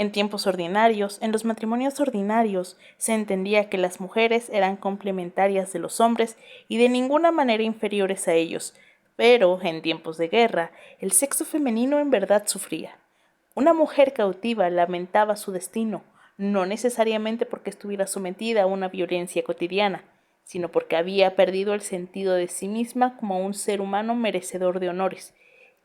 En tiempos ordinarios, en los matrimonios ordinarios, se entendía que las mujeres eran complementarias de los hombres y de ninguna manera inferiores a ellos, pero en tiempos de guerra, el sexo femenino en verdad sufría. Una mujer cautiva lamentaba su destino, no necesariamente porque estuviera sometida a una violencia cotidiana, sino porque había perdido el sentido de sí misma como un ser humano merecedor de honores.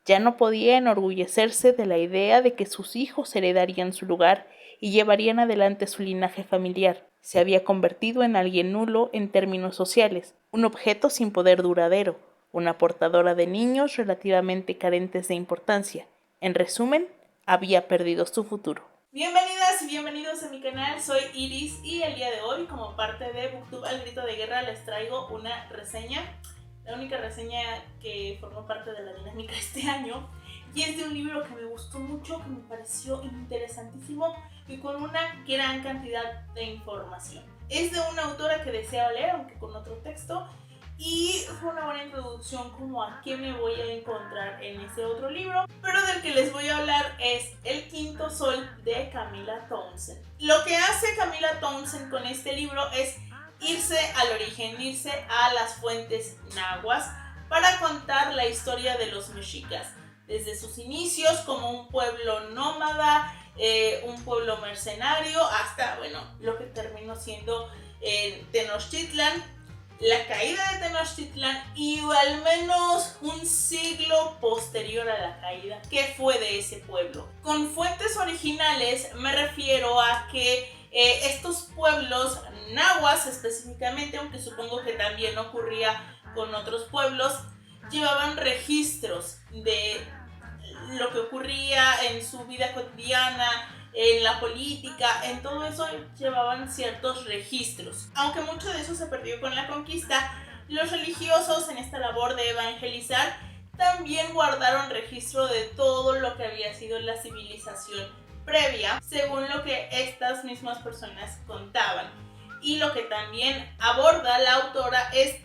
Ya no podía enorgullecerse de la idea de que sus hijos heredarían su lugar y llevarían adelante su linaje familiar. Se había convertido en alguien nulo en términos sociales, un objeto sin poder duradero, una portadora de niños relativamente carentes de importancia. En resumen, había perdido su futuro. Bienvenidas y bienvenidos a mi canal, soy Iris y el día de hoy, como parte de Booktube al grito de guerra, les traigo una reseña. La única reseña que formó parte de la dinámica este año, y es de un libro que me gustó mucho, que me pareció interesantísimo y con una gran cantidad de información. Es de una autora que deseaba leer, aunque con otro texto, y fue una buena introducción como a qué me voy a encontrar en ese otro libro, pero del que les voy a hablar es El Quinto Sol de Camilla Townsend. Lo que hace Camilla Townsend con este libro es irse al origen, irse a las fuentes nahuas para contar la historia de los mexicas, desde sus inicios como un pueblo nómada, un pueblo mercenario, hasta, bueno, lo que terminó siendo Tenochtitlan, la caída de Tenochtitlan y al menos un siglo posterior a la caída, ¿qué fue de ese pueblo? Con fuentes originales me refiero a que estos pueblos nahuas específicamente, aunque supongo que también ocurría con otros pueblos, llevaban registros de lo que ocurría en su vida cotidiana, en la política, en todo eso llevaban ciertos registros. Aunque mucho de eso se perdió con la conquista, los religiosos en esta labor de evangelizar también guardaron registro de todo lo que había sido la civilización previa, según lo que estas mismas personas contaban. Y lo que también aborda la autora es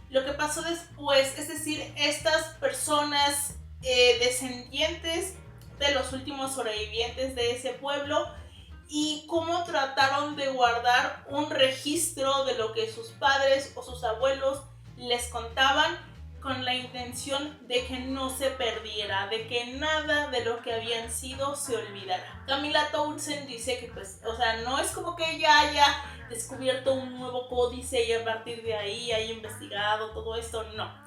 lo que pasó después, es decir, estas personas descendientes de los últimos sobrevivientes de ese pueblo y cómo trataron de guardar un registro de lo que sus padres o sus abuelos les contaban con la intención de que no se perdiera, de que nada de lo que habían sido se olvidara. Camilla Townsend dice que pues, o sea, no es como que ella haya descubierto un nuevo códice y a partir de ahí haya investigado todo esto, no.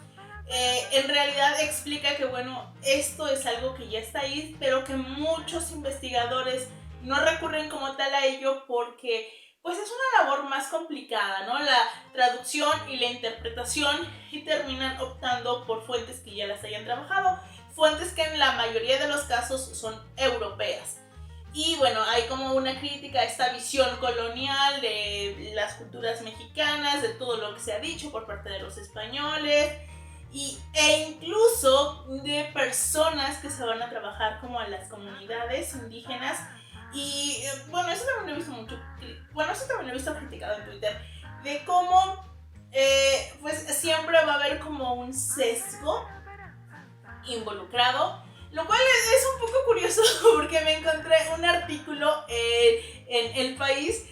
En realidad explica que bueno, esto es algo que ya está ahí, pero que muchos investigadores no recurren como tal a ello porque pues es una labor más complicada, ¿no? La traducción y la interpretación, y terminan optando por fuentes que ya las hayan trabajado, fuentes que en la mayoría de los casos son europeas. Y bueno, hay como una crítica a esta visión colonial de las culturas mexicanas, de todo lo que se ha dicho por parte de los españoles, e incluso de personas que se van a trabajar como a las comunidades indígenas. Y bueno, eso también lo he visto mucho, bueno, eso también lo he visto criticado en Twitter, de cómo pues siempre va a haber como un sesgo involucrado, lo cual es un poco curioso porque me encontré un artículo en El País,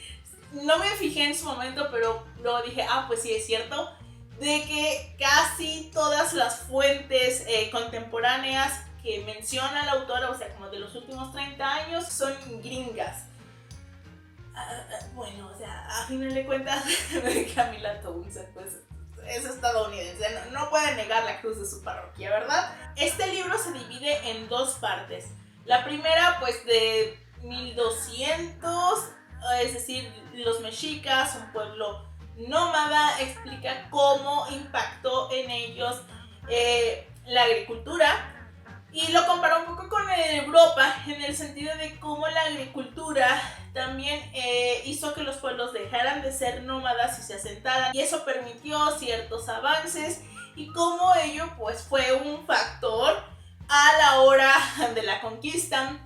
no me fijé en su momento, pero luego dije, pues sí es cierto, de que casi todas las fuentes contemporáneas que menciona la autora, o sea, como de los últimos 30 años, son gringas. Bueno, o sea, a final de cuentas, Camilla Townsend, pues es estadounidense, no puede negar la cruz de su parroquia, ¿verdad? Este libro se divide en dos partes. La primera, pues de 1200, es decir, los mexicas, un pueblo nómada, explica cómo impactó en ellos la agricultura. Y lo compara un poco con Europa, en el sentido de cómo la agricultura también hizo que los pueblos dejaran de ser nómadas y se asentaran, y eso permitió ciertos avances, y cómo ello pues fue un factor a la hora de la conquista,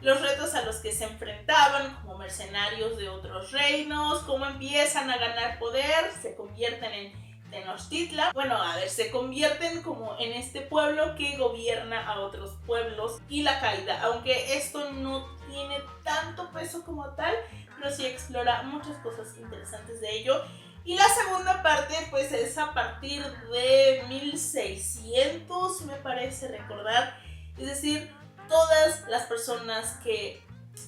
los retos a los que se enfrentaban como mercenarios de otros reinos, cómo empiezan a ganar poder, se convierten en Tenochtitlan, bueno, se convierten como en este pueblo que gobierna a otros pueblos, y la caída, aunque esto no tiene tanto proceso como tal, pero sí explora muchas cosas interesantes de ello. Y la segunda parte pues es a partir de 1600, me parece recordar, es decir, todas las personas que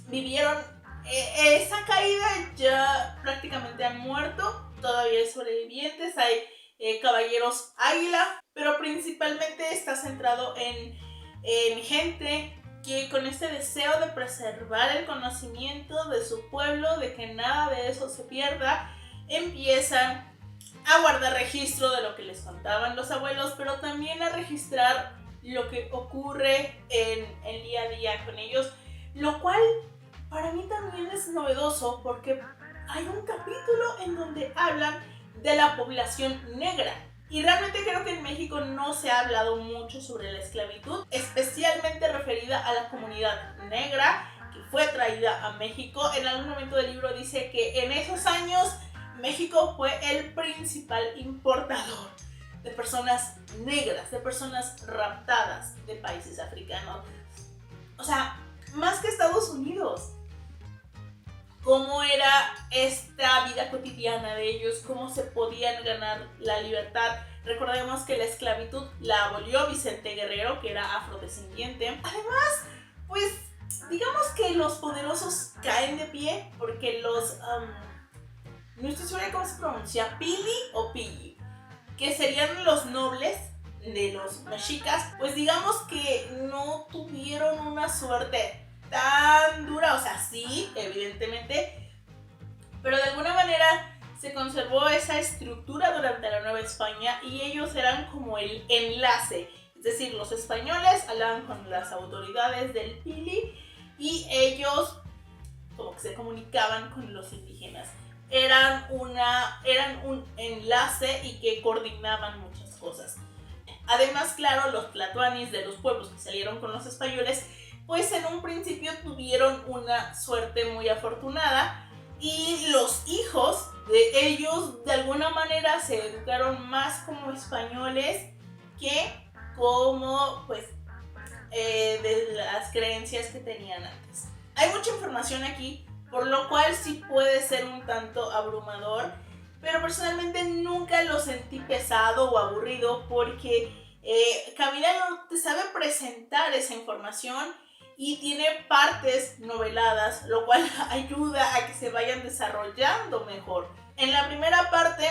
vivieron esa caída ya prácticamente han muerto, todavía hay sobrevivientes, hay caballeros águila, pero principalmente está centrado en gente que con este deseo de preservar el conocimiento de su pueblo, de que nada de eso se pierda, empiezan a guardar registro de lo que les contaban los abuelos, pero también a registrar lo que ocurre en el día a día con ellos, lo cual para mí también es novedoso porque hay un capítulo en donde hablan de la población negra. Y realmente creo que en México no se ha hablado mucho sobre la esclavitud, especialmente referida a la comunidad negra que fue traída a México. En algún momento del libro dice que en esos años México fue el principal importador de personas negras, de personas raptadas de países africanos. O sea, más que Estados Unidos. Cómo era esta vida cotidiana de ellos, cómo se podían ganar la libertad. Recordemos que la esclavitud la abolió Vicente Guerrero, que era afrodescendiente. Además, pues digamos que los poderosos caen de pie porque los... no estoy segura de cómo se pronuncia, Pili o Pili, que serían los nobles de los mexicas, pues digamos que no tuvieron una suerte tan dura, o sea, sí, evidentemente, pero de alguna manera se conservó esa estructura durante la Nueva España y ellos eran como el enlace, es decir, los españoles hablaban con las autoridades del Pili y ellos como que se comunicaban con los indígenas. Eran un enlace y que coordinaban muchas cosas. Además, claro, los tlatoanis de los pueblos que salieron con los españoles, pues en un principio tuvieron una suerte muy afortunada y los hijos de ellos de alguna manera se educaron más como españoles que como pues de las creencias que tenían antes. Hay mucha información aquí, por lo cual sí puede ser un tanto abrumador, pero personalmente nunca lo sentí pesado o aburrido porque Camila no te sabe presentar esa información y tiene partes noveladas, lo cual ayuda a que se vayan desarrollando mejor. En la primera parte,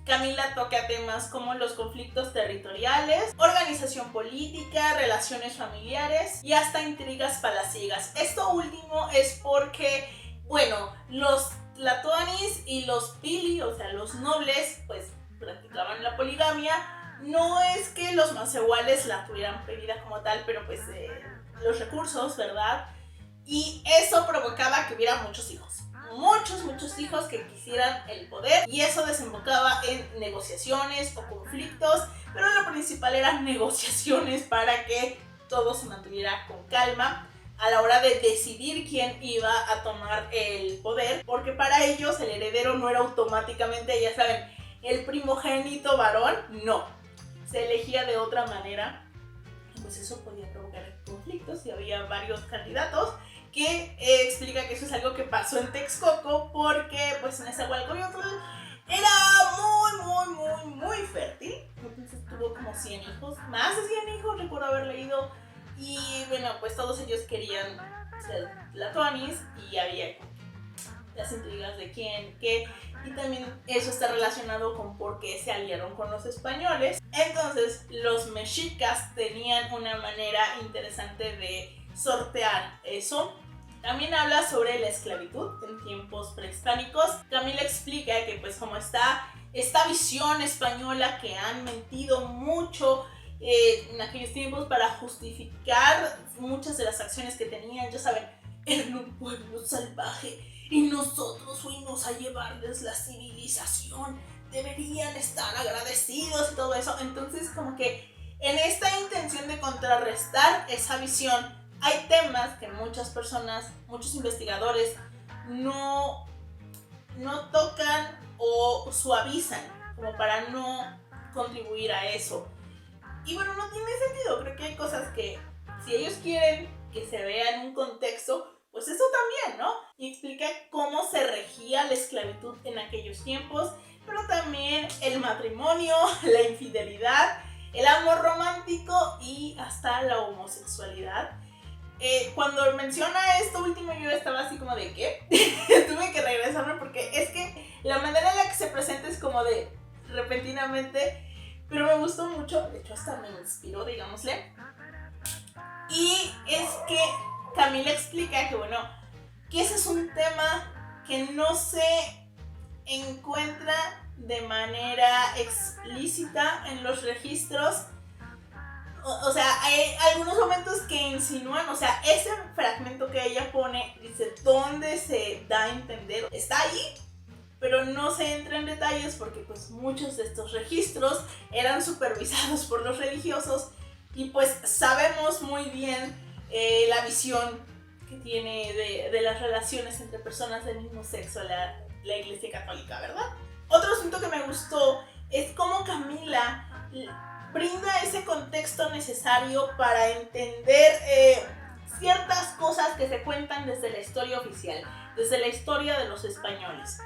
Camila toca temas como los conflictos territoriales, organización política, relaciones familiares y hasta intrigas palaciegas. Esto último es porque, bueno, los tlatoanis y los pili, o sea, los nobles, pues practicaban la poligamia. No es que los macehuales la tuvieran pedida como tal, pero pues los recursos, ¿verdad? Y eso provocaba que hubiera muchos hijos. Muchos hijos que quisieran el poder y eso desembocaba en negociaciones o conflictos, pero lo principal eran negociaciones para que todo se mantuviera con calma a la hora de decidir quién iba a tomar el poder, porque para ellos el heredero no era automáticamente, ya saben, el primogénito varón, no, se elegía de otra manera, pues eso podía provocar conflictos y había varios candidatos, que explica que eso es algo que pasó en Texcoco porque pues Nezahualcóyotl era muy fértil, entonces tuvo como 100 hijos, más de 100 hijos recuerdo haber leído, y bueno, pues todos ellos querían ser tlatoanis y había las intrigas de quién, qué, y también eso está relacionado con por qué se aliaron con los españoles. Entonces los mexicas tenían una manera interesante de sortear eso. También habla sobre la esclavitud en tiempos prehispánicos. Camila explica que pues como está esta visión española que han mentido mucho en aquellos tiempos para justificar muchas de las acciones que tenían, ya saben, eran un pueblo salvaje y nosotros fuimos a llevarles la civilización, deberían estar agradecidos y todo eso. Entonces como que en esta intención de contrarrestar esa visión hay temas que muchas personas, muchos investigadores no tocan o suavizan como para no contribuir a eso. Y bueno, no tiene sentido, creo que hay cosas que si ellos quieren que se vea en un contexto, pues eso también, ¿no? y explica cómo se regía la esclavitud en aquellos tiempos, pero también el matrimonio, la infidelidad, el amor romántico y hasta la homosexualidad. Cuando menciona esto último yo estaba así como de ¿qué? Tuve que regresarme porque es que la manera en la que se presenta es como de repentinamente, pero me gustó mucho, de hecho hasta me inspiró, digámosle. Y es que Camila explica que bueno, que ese es un tema que no se encuentra de manera explícita en los registros. O sea, hay algunos momentos que insinúan, o sea, ese fragmento que ella pone, dice, ¿dónde se da a entender? Está ahí, pero no se entra en detalles porque pues muchos de estos registros eran supervisados por los religiosos y pues sabemos muy bien la visión que tiene de las relaciones entre personas del mismo sexo la Iglesia Católica, ¿verdad? Otro asunto que me gustó es cómo Camila brinda ese contexto necesario para entender ciertas cosas que se cuentan desde la historia oficial, desde la historia de los españoles.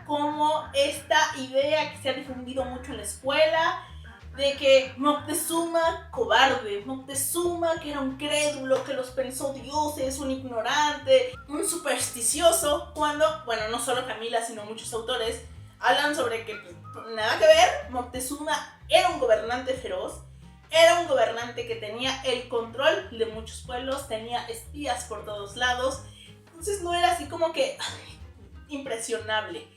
Como esta idea que se ha difundido mucho en la escuela de que Moctezuma, cobarde, Moctezuma que era un crédulo, que los pensó dioses, un ignorante, un supersticioso, cuando, bueno, no solo Camila, sino muchos autores hablan sobre que pues, nada que ver, Moctezuma era un gobernante feroz, era un gobernante que tenía el control de muchos pueblos, tenía espías por todos lados, entonces no era así como que impresionable.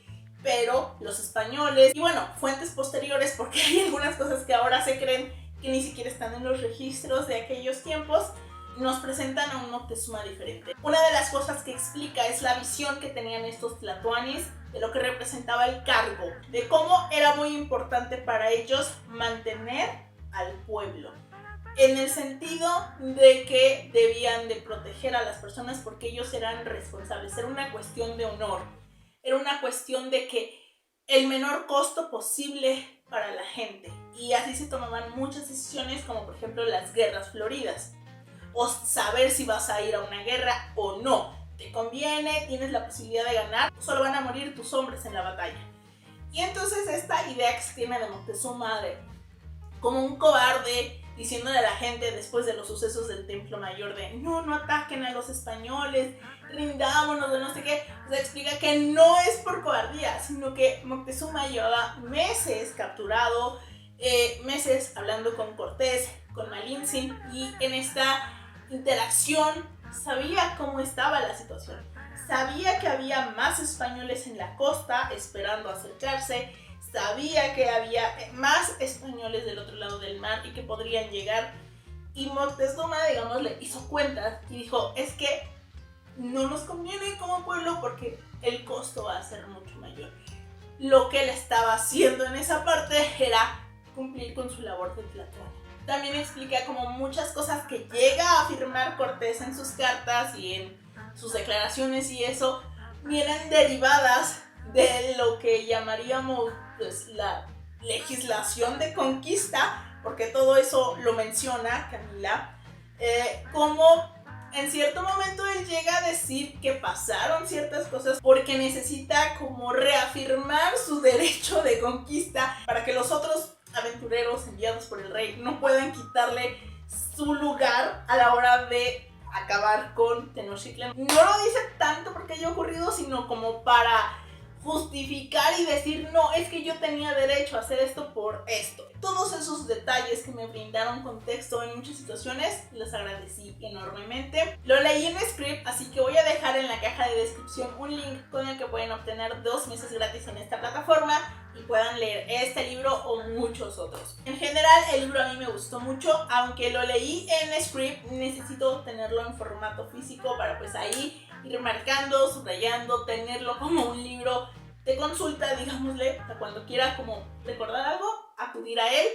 Pero los españoles, y bueno, fuentes posteriores, porque hay algunas cosas que ahora se creen que ni siquiera están en los registros de aquellos tiempos, nos presentan a un Moctezuma diferente. Una de las cosas que explica es la visión que tenían estos tlatoanis de lo que representaba el cargo, de cómo era muy importante para ellos mantener al pueblo, en el sentido de que debían de proteger a las personas porque ellos eran responsables, era una cuestión de honor. Era una cuestión de que el menor costo posible para la gente. Y así se tomaban muchas decisiones, como por ejemplo las guerras floridas. O saber si vas a ir a una guerra o no. Te conviene, tienes la posibilidad de ganar, solo van a morir tus hombres en la batalla. Y entonces esta idea que se tiene de Moctezuma de como un cobarde, diciéndole a la gente después de los sucesos del Templo Mayor de no ataquen a los españoles, rindámonos de no sé qué, o sea, explica que no es por cobardía, sino que Moctezuma llevaba meses capturado, meses hablando con Cortés, con Malintzin, y en esta interacción sabía cómo estaba la situación, sabía que había más españoles en la costa esperando acercarse, sabía que había más españoles del otro lado del mar y que podrían llegar, y Moctezuma, digamos, le hizo cuentas y dijo, es que no nos conviene como pueblo porque el costo va a ser mucho mayor. Lo que él estaba haciendo en esa parte era cumplir con su labor de tlatoani. También explica como muchas cosas que llega a afirmar Cortés en sus cartas y en sus declaraciones y eso vienen derivadas de lo que llamaríamos pues la legislación de conquista, porque todo eso lo menciona Camila, como en cierto momento él llega a decir que pasaron ciertas cosas porque necesita como reafirmar su derecho de conquista para que los otros aventureros enviados por el rey no puedan quitarle su lugar a la hora de acabar con Tenochtitlan. No lo dice tanto porque haya ocurrido, sino como para justificar y decir, no, es que yo tenía derecho a hacer esto por esto. Todos esos detalles que me brindaron contexto en muchas situaciones, los agradecí enormemente. Lo leí en script, así que voy a dejar en la caja de descripción un link con el que pueden obtener 2 meses gratis en esta plataforma y puedan leer este libro o muchos otros. En general, el libro a mí me gustó mucho, aunque lo leí en script, necesito tenerlo en formato físico para pues ahí ir marcando, subrayando, tenerlo como un libro de consulta, digámosle, para cuando quiera como recordar algo, acudir a él,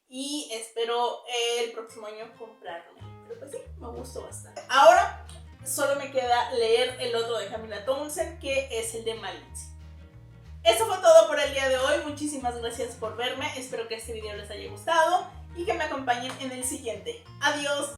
y espero el próximo año comprarme. Pero pues sí, me gustó bastante. Ahora solo me queda leer el otro de Camilla Townsend, que es el de Malintzin. Eso fue todo por el día de hoy. Muchísimas gracias por verme. Espero que este video les haya gustado y que me acompañen en el siguiente. Adiós.